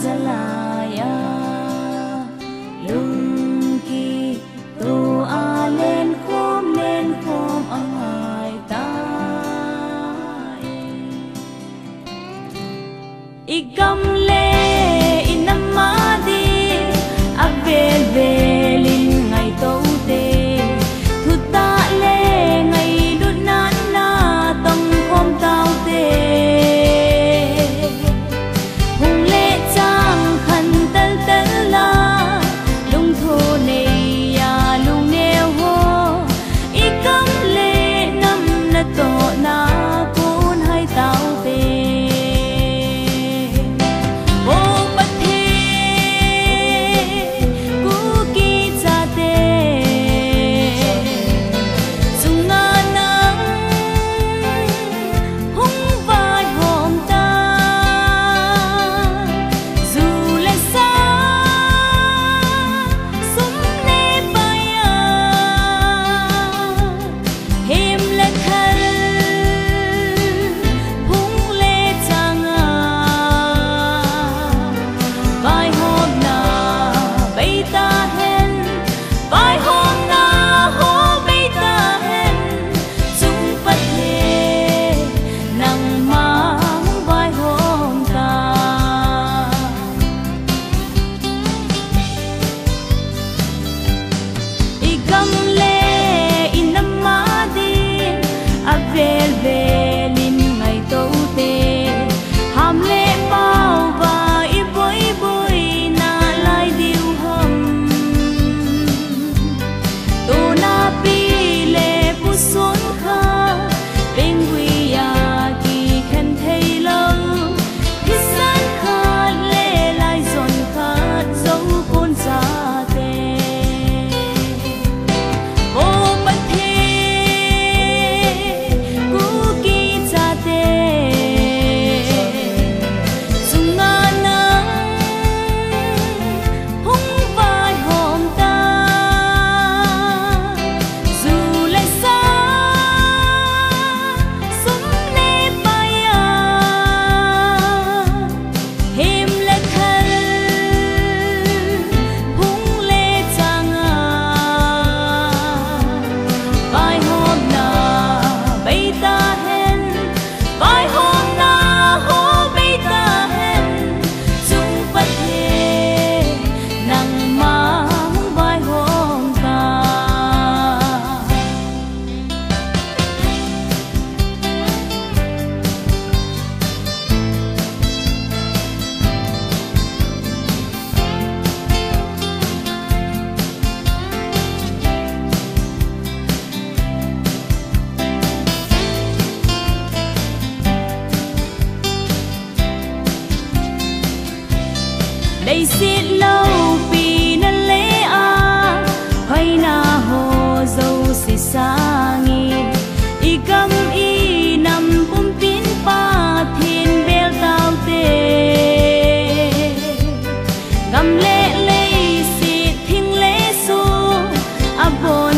zalaya lung ki tu a lên khom ai ta igam le inamadi avel velin ngai to te thuta le ngai lunan na tam khom tao te hung le chang khan tal tal la lung tho nei ya lung neo ho igam le nam na to na kun hai tao te đây xin lâu vì nên lễ a hay na hồ dâu xì sa nghi y cam y nằm bum pin pa thiên bel tao te gam lễ lễ xì thinh lễ su a bon